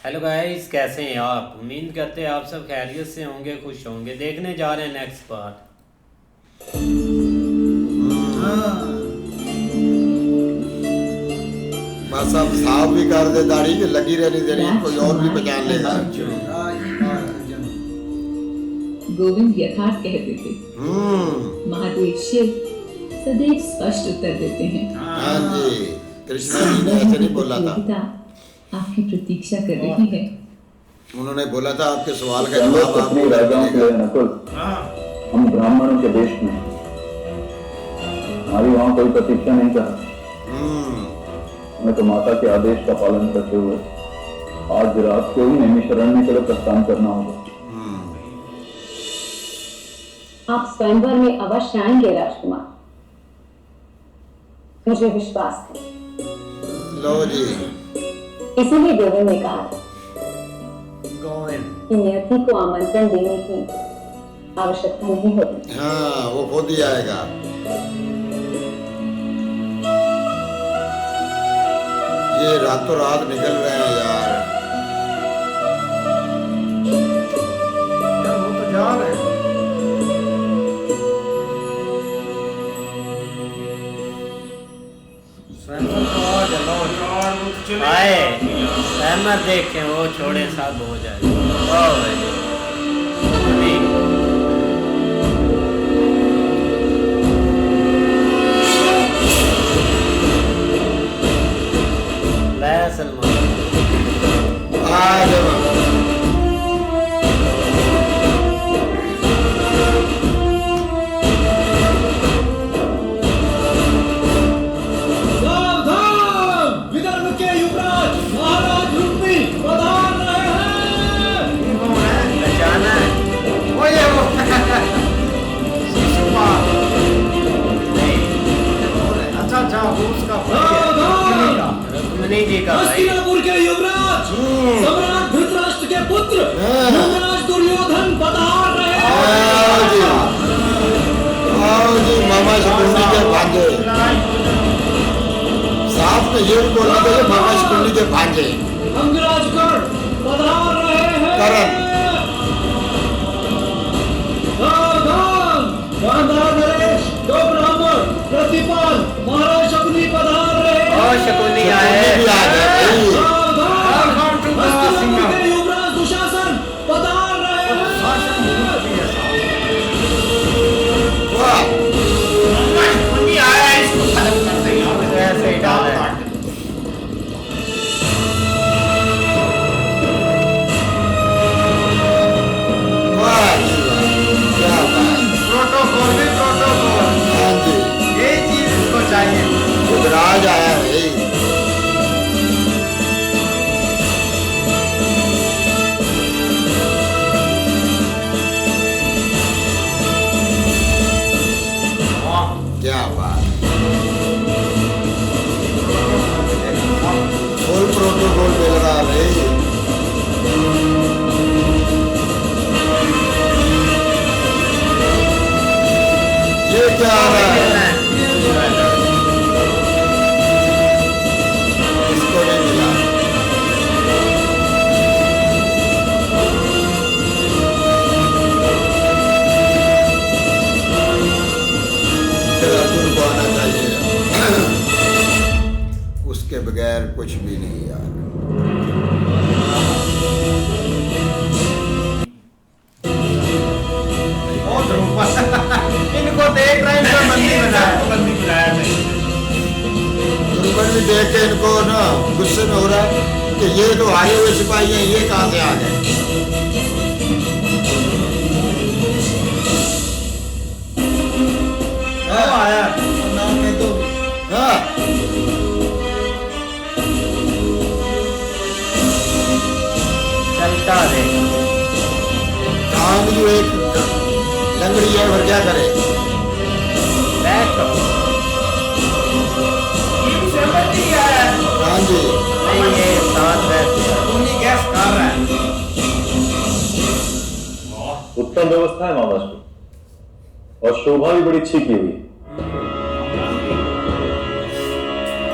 Hello guys, कैसे हैं आप? उम्मीद करते हैं आप सब खैरियत से होंगे, खुश होंगे। देखने जा रहे हैं नेक्स्ट पार्ट। बस अब साफ भी कर दे दाढ़ी की लगी रहनी देनी, कोई और भी पहचान लेगा। गोविंद यथार्थ कहते थे। महादेव शिव सदैव स्पष्ट उत्तर देते हैं। हाँ जी, कृष्णा जी ने ऐसे नहीं बोला था। प्रतियोगिता आपकी प्रतीक्षा कर रही है। उन्होंने बोला था आपके सवाल का जवाब आपको राजाओं के नकुल, हम ब्राह्मणों के देश में हैं। हमारी वहाँ कोई प्रतीक्षा नहीं कर रहा। मैं तो माता के आदेश का पालन करते हुए आज रात को ही नैमिषारण्य के लिए प्रस्थान करना होगा। आप स्वयंवर में अवश्य आएंगे राजकुमार, मुझे विश्वास है। लो जी, इसीलिए गोविंद ने कहा था गोविंद कि नियति को आमंत्रण देने की आवश्यकता नहीं होती। हाँ वो खुद ही आएगा। ये रातों रात निकल रहे हैं यार। वो तो जा रहे हैं। आए सहमत देखें, वो छोड़े सब हो जाए। ओ भाई ले सलमान आ जाओ। विदर्भ के युवराज महाराज रुक्मी पधार रहे हैं। पहचाना है? वो ये वो शिशुपा। नहीं, अच्छा वो उसका रुक्मिणी जी का भाई। हस्तिनापुर के युवराज सम्राट धृतराष्ट्र के पुत्र युवराज दुर्योधन पधार रहे आओ जी, आओ जी, मामा शकुनी के भांजे। साथ में ये भी बोलना चाहिए, मामा शकुनी के भांजे। अंगराज कर्ण पधार रहे हैं। करण। गांधार नरेश, दो ब्राह्मण प्रतिपाल महाराज शकुनी पधार रहे हैं। और शकुनी आए। भी आ गए भाई। हस्तिनापुर के युवराज दुशासन पधार रहे हैं। वाह, ऐसे ही डाला है। वाह जी वाह, क्या बात। प्रोटोकॉल भी प्रोटोकॉल, हाँ जी, ये चीज इसको चाहिए। युवराज आया है भाई। क्या बात, फुल प्रोटोकॉल मिल रहा है भाई। ये क्या आ रहा है? इसको नहीं मिला। फिर अर्जुन को आना चाहिए। उसके बगैर कुछ भी नहीं यार। इनको देख रहे हैं, बंदी बनाया दुर्गन भी देख के इनको ना गुस्से में हो रहा है कि ये तो हारे हुए सिपाही हैं, ये कहाँ से आ गए। आया नाम में तो हाँ, चलता दे। काम जो एक लंगड़ी है, और क्या करे। बैठो। हाँ जी, नहीं, ये साथ बैठो। उन्हीं गैस कर रहा है। उत्तम व्यवस्था है मामा जी, और शोभा भी बड़ी अच्छी की हुई है।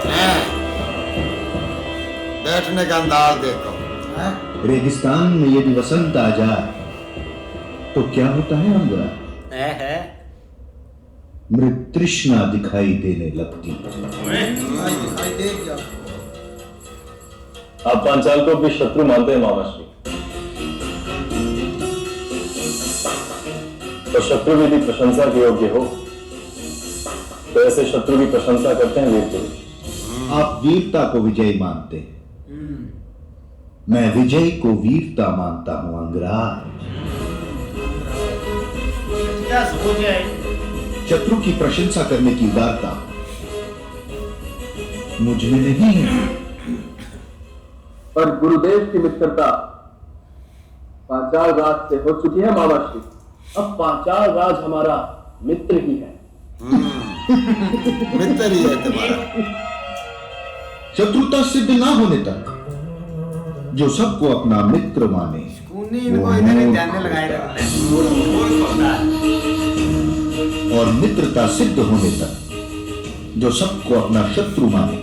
हाँ। बैठने का अंदाज देखो। रेगिस्तान में यदि वसंत आ जाए तो क्या होता है अंगरा? है मृत तृष्णा दिखाई देने लगती। दिखाई दे क्या? आप पांचाल को भी शत्रु मानते हैं मामाश्री, तो शत्रु यदि प्रशंसा के योग्य हो तो ऐसे शत्रु की प्रशंसा करते हैं वीर पुरुष। आप वीरता को विजय मानते हैं, मैं विजय को वीरता मानता हूं अंगराज। क्या सोच है? शत्रु की प्रशंसा करने की उदारता मुझ में नहीं है। पर गुरुदेव की मित्रता पांचाल राज से हो चुकी है मामाश्री। अब पांचाल राज हमारा मित्र ही है। मित्र ही है तुम्हारा। शत्रुता सिद्ध ना होने तक जो सबको अपना मित्र माने इनको इधर ही ध्यान लगाए रखना है। और मित्रता सिद्ध होने तक जो सबको अपना शत्रु माने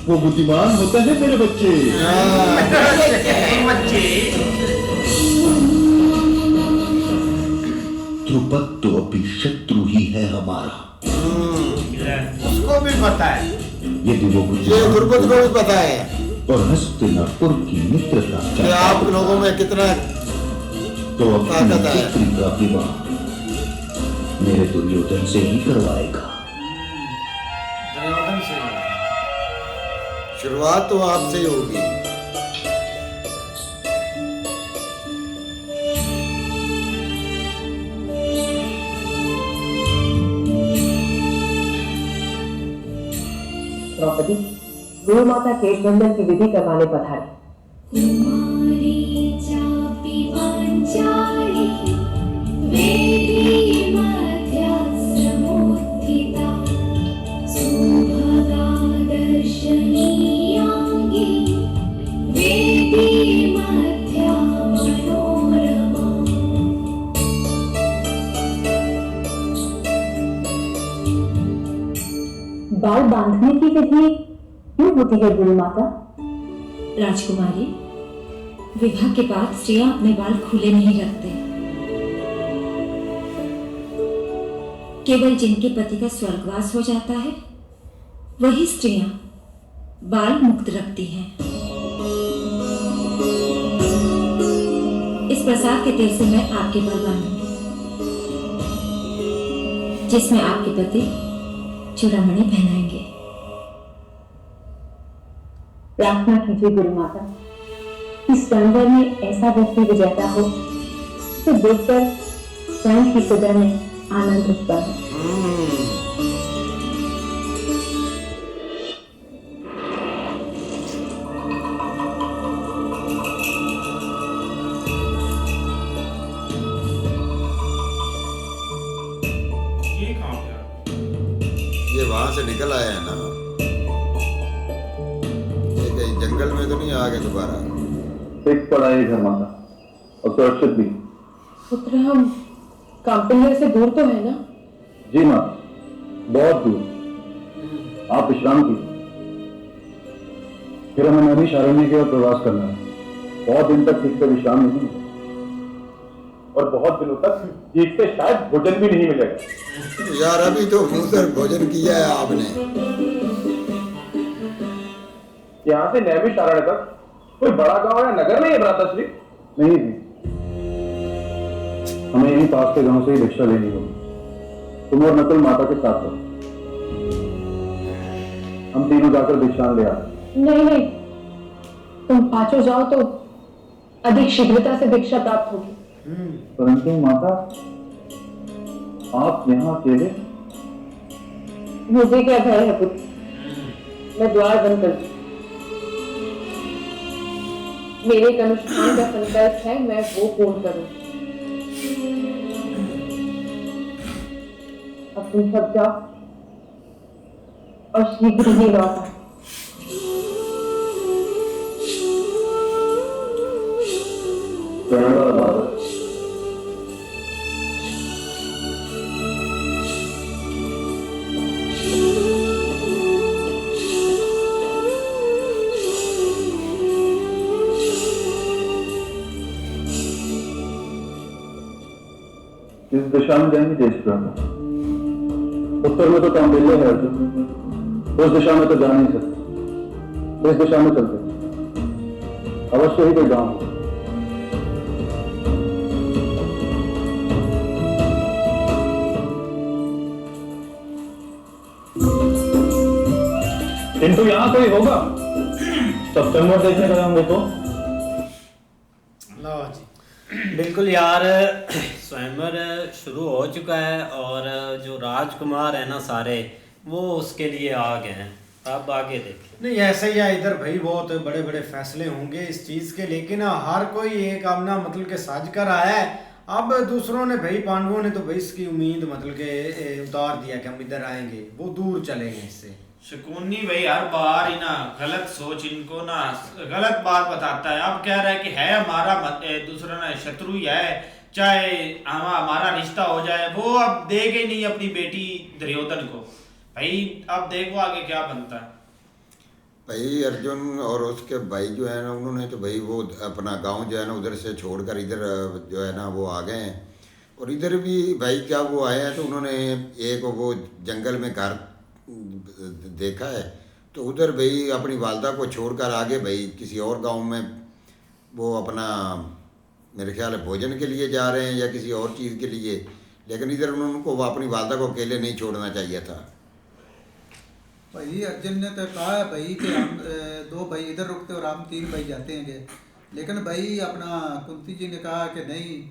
वो बुद्धिमान होता है मेरे बच्चे। ध्रुपद तो अभी शत्रु ही है हमारा। उसको भी पता है। यदि वो ये बुद्धिमान द्रुपद को भी पता है और हस्तिनापुर की मित्रता कि चाहता आप लोगों में कितना तो अपनी ताकत है। पुत्री का विवाह मेरे दुर्योधन से ही करवाएगा। दुर्योधन से शुरुआत तो आपसे ही होगी। द्रौपदी गुरु माता केट बंधन की विधि करवाने पधारे। कुमारी चापि पांचाली वेदी मध्या समुत्थिता सुभगा दर्शनीयांगी वेदी मध्या मनोरमा। बाल बांधने की विधि क्यों होती है गुरु माता? राजकुमारी, विवाह के बाद स्त्रियां अपने बाल खुले नहीं रखते। केवल जिनके पति का स्वर्गवास हो जाता है वही स्त्रियां बाल मुक्त रखती हैं। इस प्रसाद के तेल से मैं आपके बाल बांधूंगी, जिसमें आपके पति चूड़ामणि पहनाएंगे। प्रार्थना कीजिए गुरु माता कि स्वयंवर में ऐसा व्यक्ति विजेता हो जो देखकर स्वयं की हृदय में आनंद उत्पन्न हो। ये वहां से निकल आया है ना? ये कहीं जंगल में तो नहीं आ गए दोबारा? फिक्स पड़ा है घर माता और सुरक्षित भी। पुत्र हम कांपिल्य से दूर तो है ना? जी माँ, बहुत दूर। आप विश्राम कीजिए, फिर हमें नैमिषारण्य की ओर प्रवास करना है। बहुत दिन तक ठीक से विश्राम नहीं हुआ और बहुत दिनों तक ठीक से शायद भोजन भी नहीं मिलेगा। यार अभी तो मुंहतर भोजन किया है आपने। यहाँ से नैमिषारण्य तक कोई बड़ा गांव या नगर नहीं है भ्राताश्री? नहीं जी, हमें यहीं पास के गांव से ही भिक्षा लेनी होगी। तुम और नकुल माता के साथ हो, हम तीनों जाकर भिक्षा ले आते। नहीं नहीं, तुम पांचों जाओ तो अधिक शीघ्रता से भिक्षा प्राप्त होगी। परंतु माता, आप यहाँ अकेले? मुझे क्या भय है पुत्र, मैं द्वार बंद कर दूं। मेरे एक अनुष्ठान का संकल्प है, मैं वो पूर्ण करूं। अब तुम सब जाओ और शीघ्र ही लौटा। किस दिशा में जाएंगे ज्येष्ठ भ्राता? उत्तर में तो तांबेल्य है अर्जुन, उस दिशा में तो जा नहीं सकते, इस दिशा में चलते अवश्य ही कोई गांव होगा। किंतु यहाँ कोई होगा, सितंबर देखने का हम देखो। लो जी, बिल्कुल यार, स्वयंवर शुरू हो चुका है और जो राजकुमार है ना सारे, वो उसके लिए आ गए हैं। अब आगे देखिए। नहीं ऐसा ही है इधर भाई, बहुत बड़े बड़े फैसले होंगे इस चीज के, लेकिन हर कोई एक अपना मतलब के साज कर आया है। अब दूसरों ने भाई, पांडवों ने तो भाई इसकी उम्मीद मतलब के उतार दिया कि हम इधर आएंगे, वो दूर चलेंगे इससे। शकुनी भाई हर बार ही ना गलत सोच, इनको ना गलत बात बताता है। अब कह रहा है कि है हमारा दूसरा ना शत्रु ही है, चाहे हमारा रिश्ता हो जाए, वो अब देगे नहीं अपनी बेटी दुर्योधन को। भाई अब देखो आगे क्या बनता है। भाई अर्जुन और उसके भाई जो है ना, उन्होंने तो भाई वो अपना गांव जो है ना उधर से छोड़कर इधर जो है ना वो आ गए हैं। और इधर भी भाई क्या वो आए हैं, तो उन्होंने एक वो जंगल में घर देखा है, तो उधर भाई अपनी वालदा को छोड़कर आगे भाई किसी और गांव में वो अपना मेरे ख्याल है भोजन के लिए जा रहे हैं या किसी और चीज़ के लिए। लेकिन इधर उनको वो अपनी वालदा को अकेले नहीं छोड़ना चाहिए था। भाई अर्जुन ने तो कहा है भाई कि हम 2 भाई इधर रुकते और हम 3 भाई जाते हैं, लेकिन भाई अपना कुंती जी ने कहा कि नहीं,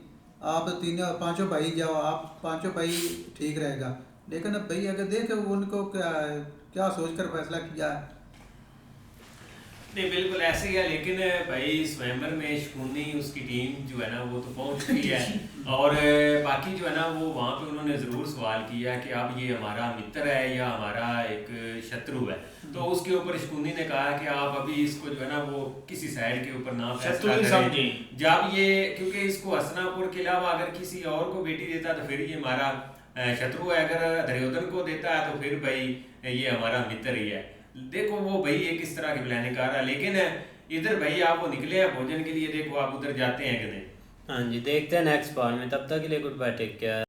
आप 5 भाई जाओ, आप 5 भाई ठीक रहेगा। लेकिन अब भाई अगर देखे उनको क्या सोचकर फैसला किया है। नहीं बिल्कुल ऐसे ही है, लेकिन भाई स्वयंवर में शकुनी उसकी टीम जो है ना वो तो पहुंच चुकी है और बाकी जो है ना वो वहाँ पे उन्होंने ज़रूर सवाल किया कि अब ये हमारा मित्र है या हमारा एक शत्रु है। तो उसके ऊपर शकुनी ने कहा कि आप अभी इसको जो है ना वो किसी साइड के ऊपर ना फैसला करें, जब ये क्योंकि इसको हसनापुर के अलावा अगर किसी और को बेटी देता तो फिर ये हमारा शत्रु है, अगर दुर्योधन को देता है तो फिर भाई ये हमारा मित्र ही है। देखो वो भाई एक इस तरह की प्लानिंग कर रहा है, लेकिन इधर भाई आप वो निकले हैं भोजन के लिए, देखो आप उधर जाते हैं कि नहीं। हाँ जी, देखते हैं नेक्स्ट पार्ट में, तब तक के लिए गुड बाय, टेक केयर।